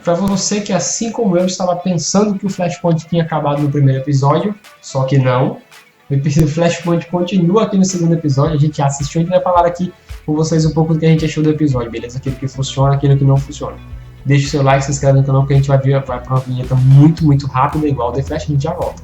Para você que, assim como eu, estava pensando que o Flashpoint tinha acabado no primeiro episódio, só que não. O Flashpoint continua aqui no segundo episódio, a gente assistiu e a gente vai falar aqui com vocês um pouco do que a gente achou do episódio, beleza? Aquilo que funciona, aquilo que não funciona. Deixe o seu like, se inscreve no canal que a gente vai para uma vinheta muito rápida, igual o The Flash, a gente já volta.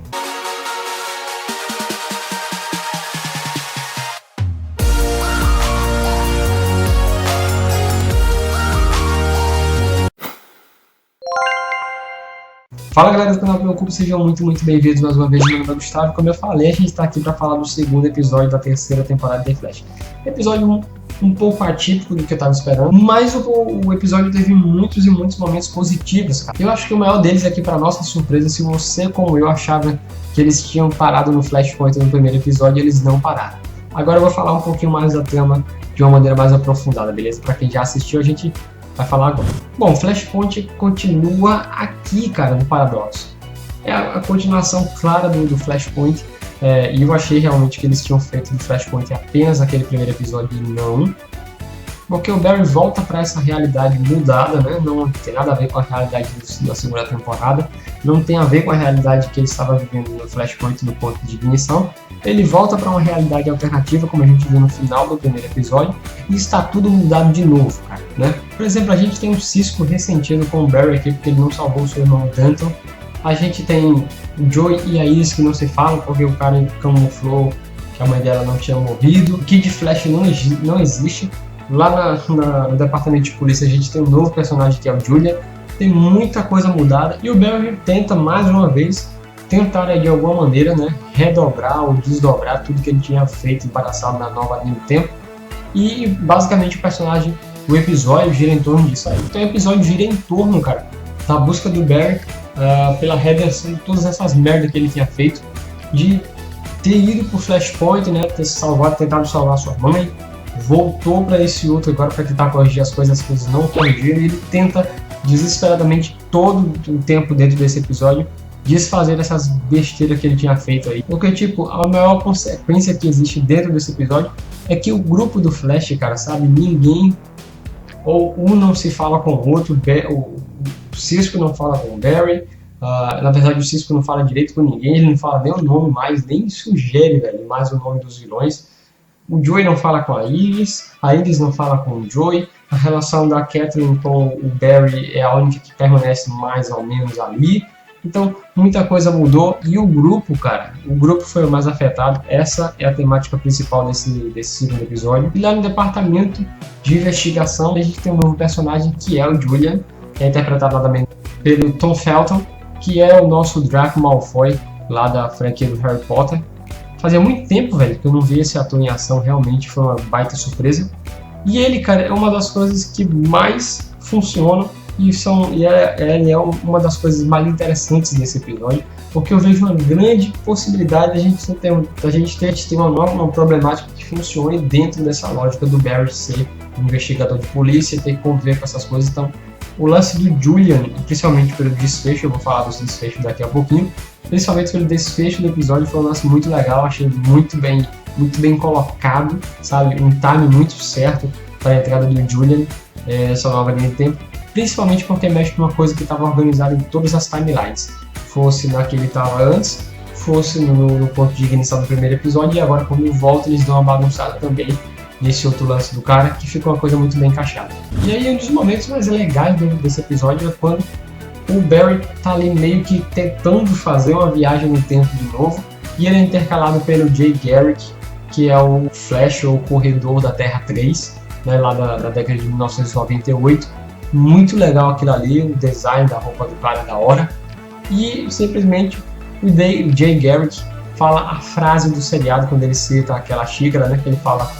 Fala galera do canal Preocupe, sejam muito bem-vindos mais uma vez. Meu nome é Gustavo. Como eu falei, a gente está aqui para falar do segundo episódio da terceira temporada de The Flash. Episódio um pouco atípico do que eu estava esperando, mas o episódio teve muitos momentos positivos, cara. Eu acho que o maior deles aqui, para nossa surpresa, se você como eu achava que eles tinham parado no Flashpoint no primeiro episódio, eles não pararam. Agora eu vou falar um pouquinho mais da trama de uma maneira mais aprofundada, beleza? Para quem já assistiu, a gente vai falar agora. Bom, Flashpoint continua aqui, cara, no Paradoxo. É a continuação clara do Flashpoint, e eu achei realmente que eles tinham feito do Flashpoint apenas aquele primeiro episódio e não. Porque o Barry volta para essa realidade mudada, né? Não tem nada a ver com a realidade da segunda temporada, não tem a ver com a realidade que ele estava vivendo no Flashpoint no ponto de ignição. Ele volta para uma realidade alternativa, como a gente viu no final do primeiro episódio, e está tudo mudado de novo, cara, né? Por exemplo, a gente tem um Cisco ressentido com o Barry aqui, porque ele não salvou o seu irmão Danton. A gente tem o Joey e a Iris que não se falam, porque o cara camuflou que a mãe dela não tinha morrido. O Kid Flash não existe. Lá no departamento de polícia a gente tem um novo personagem que é o Julian. Tem muita coisa mudada, e o Barry tenta mais uma vez tentar de alguma maneira, né, redobrar ou desdobrar tudo que ele tinha feito embaraçado na nova linha do tempo. E basicamente o episódio gira em torno disso aí. Então o episódio gira em torno, cara, da busca do Barry pela redenção de todas essas merdas que ele tinha feito, de ter ido pro Flashpoint, né, ter tentado salvar sua mãe, voltou para esse outro agora para tentar corrigir as coisas não corrigiram, e ele tenta desesperadamente todo o tempo dentro desse episódio desfazer essas besteiras que ele tinha feito aí. Porque, tipo, a maior consequência que existe dentro desse episódio é que o grupo do Flash, cara, sabe, ninguém, ou um não se fala com o outro, o Cisco não fala com o Barry, na verdade o Cisco não fala direito com ninguém, ele não fala nem o nome mais, nem sugere, velho, mais o nome dos vilões. O Joey não fala com a Iris não fala com o Joey, a relação da Catherine com o Barry é a única que permanece mais ou menos ali. Então, muita coisa mudou, e o grupo, cara, foi o mais afetado. Essa é a temática principal desse segundo episódio. E lá no departamento de investigação, a gente tem um novo personagem, que é o Julian, que é interpretado lá pelo Tom Felton, que é o nosso Draco Malfoy, lá da franquia do Harry Potter. Fazia muito tempo, velho, que eu não via esse ator em ação, realmente foi uma baita surpresa. E ele, cara, é uma das coisas que mais funcionam, e ele é uma das coisas mais interessantes desse episódio, porque eu vejo uma grande possibilidade de a gente ter uma problemática que funcione dentro dessa lógica do Barry ser um investigador de polícia e ter que conviver com essas coisas. Então, o lance do Julian, principalmente pelo desfecho, eu vou falar dos desfechos daqui a pouquinho, principalmente pelo desfecho do episódio, foi um lance muito legal, achei muito bem colocado, sabe, um time muito certo para a entrada do Julian nessa nova linha de tempo, principalmente porque mexe com uma coisa que estava organizada em todas as timelines, fosse na que ele estava antes, fosse no ponto de ignição do primeiro episódio, e agora quando volta eles dão uma bagunçada também nesse outro lance do cara, que ficou uma coisa muito bem encaixada. E aí um dos momentos mais legais desse episódio é quando o Barry tá ali meio que tentando fazer uma viagem no tempo de novo, e ele é intercalado pelo Jay Garrick, que é o Flash ou Corredor da Terra 3, né, lá da década de 1998. Muito legal aquilo ali, o design da roupa do cara é da hora. E simplesmente o Jay Garrick fala a frase do seriado quando ele cita aquela xícara, né, que ele fala,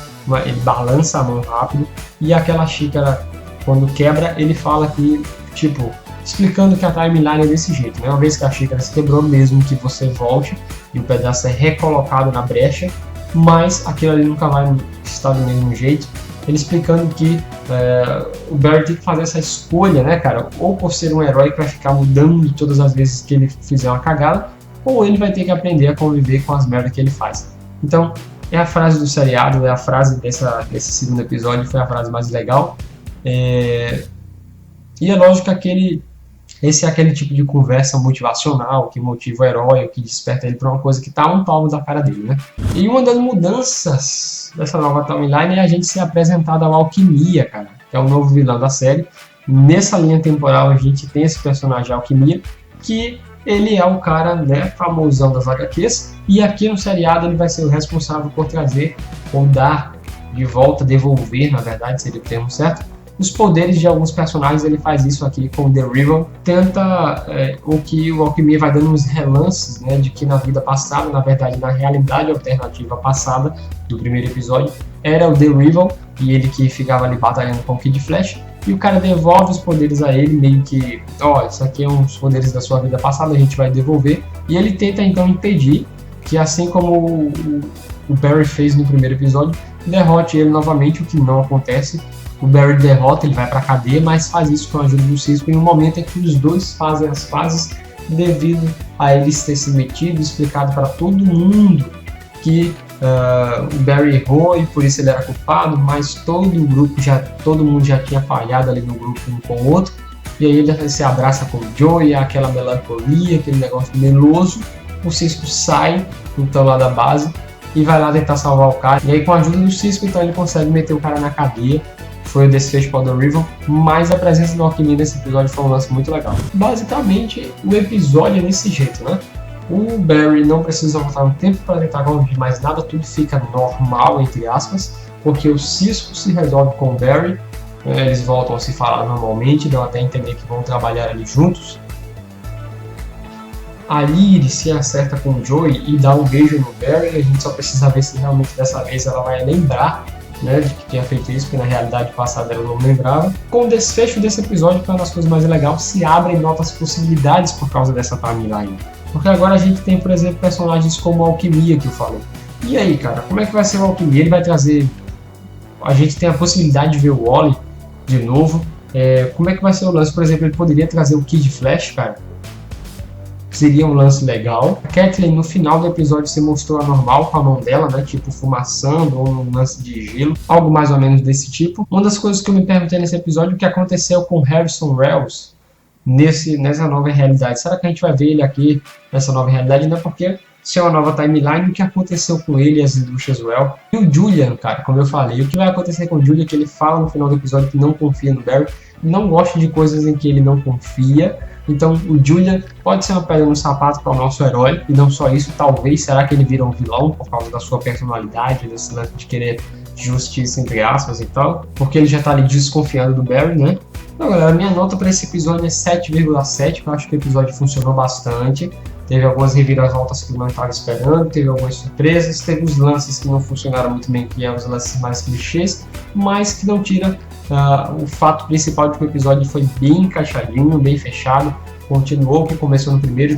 ele balança a mão rápido, e aquela xícara, quando quebra, ele fala que, tipo, explicando que a timeline é desse jeito, né? Uma vez que a xícara se quebrou, mesmo que você volte e o pedaço é recolocado na brecha, mas aquilo ali nunca vai estar do mesmo jeito. Ele explicando que o Barry tem que fazer essa escolha, né, cara? Ou por ser um herói que vai ficar mudando todas as vezes que ele fizer uma cagada, ou ele vai ter que aprender a conviver com as merdas que ele faz. Então, é a frase do seriado, é a frase desse segundo episódio, foi a frase mais legal. E é lógico que Esse é aquele tipo de conversa motivacional que motiva o herói, que desperta ele para uma coisa que está a um palmo da cara dele, né? E uma das mudanças dessa nova timeline é a gente ser apresentado ao Alquimia, cara, que é o novo vilão da série. Nessa linha temporal a gente tem esse personagem Alquimia, que ele é o cara, né, famosão das HQs, e aqui no seriado ele vai ser o responsável por trazer, ou dar de volta, devolver, na verdade, seria o termo certo, os poderes de alguns personagens. Ele faz isso aqui com The Rival, tenta o que o Alquimia vai dando uns relances, né, de que na vida passada, na verdade na realidade alternativa passada do primeiro episódio, era o The Rival, e ele que ficava ali batalhando com o Kid Flash, e o cara devolve os poderes a ele, meio que, isso aqui é uns poderes da sua vida passada, a gente vai devolver, e ele tenta então impedir que, assim como o Barry fez no primeiro episódio, derrote ele novamente, o que não acontece. O Barry derrota, ele vai pra cadeia, mas faz isso com a ajuda do Cisco em um momento em que os dois fazem as pazes, devido a eles ter se metido, explicado para todo mundo que o Barry errou e por isso ele era culpado, mas todo mundo já tinha falhado ali no grupo um com o outro, e aí ele se abraça com o Joey, aquela melancolia, aquele negócio meloso. O Cisco sai então lá da base e vai lá tentar salvar o cara, e aí com a ajuda do Cisco então ele consegue meter o cara na cadeia. Foi o desfecho para o The Rival, mas a presença do Alquimia nesse episódio foi um lance muito legal. Basicamente o episódio é desse jeito, né? O Barry não precisa voltar no tempo para tentar corrigir mais nada, tudo fica normal, entre aspas, porque o Cisco se resolve com o Barry, eles voltam a se falar normalmente, dão até a entender que vão trabalhar ali juntos. A Iris se acerta com o Joey e dá um beijo no Barry, a gente só precisa ver se realmente dessa vez ela vai lembrar, né, de que tinha feito isso, porque na realidade passada ela não lembrava. Com o desfecho desse episódio, que é uma das coisas mais legais, se abrem novas possibilidades por causa dessa timeline. Porque agora a gente tem, por exemplo, personagens como o Alquimia, que eu falei. E aí, cara, como é que vai ser o Alquimia? Ele vai trazer... A gente tem a possibilidade de ver o Wally de novo. Como é que vai ser o lance? Por exemplo, ele poderia trazer o Kid Flash, cara. Seria um lance legal. A Kathleen, no final do episódio, se mostrou anormal com a mão dela, né? Tipo, fumaçando ou um lance de gelo. Algo mais ou menos desse tipo. Uma das coisas que eu me perguntei nesse episódio é o que aconteceu com Harrison Wells nessa nova realidade. Será que a gente vai ver ele aqui nessa nova realidade? Não, porque se é uma nova timeline, o que aconteceu com ele e as indústrias Well. E o Julian, cara, como eu falei, o que vai acontecer com o Julian é que ele fala no final do episódio que não confia no Barry, não gosta de coisas em que ele não confia. Então o Julian pode ser uma pedra no sapato para o nosso herói, e não só isso, talvez, será que ele vira um vilão por causa da sua personalidade, desse lance de querer justiça entre aspas e tal, porque ele já tá ali desconfiando do Barry, né? Então galera, minha nota para esse episódio é 7,7, eu acho que o episódio funcionou bastante. Teve algumas reviravoltas que eu não estava esperando, teve algumas surpresas, teve os lances que não funcionaram muito bem, que é os lances mais clichês, mas que não tira o fato principal de que o episódio foi bem encaixadinho, bem fechado, continuou o que começou no primeiro e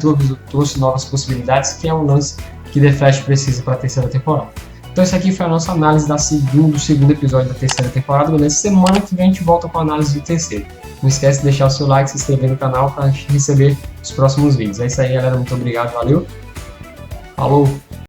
trouxe novas possibilidades, que é um lance que The Flash precisa para a terceira temporada. Então essa aqui foi a nossa análise do segundo episódio da terceira temporada, beleza? Semana que vem a gente volta com a análise do terceiro. Não esquece de deixar o seu like, se inscrever no canal para receber os próximos vídeos. É isso aí, galera. Muito obrigado. Valeu. Falou.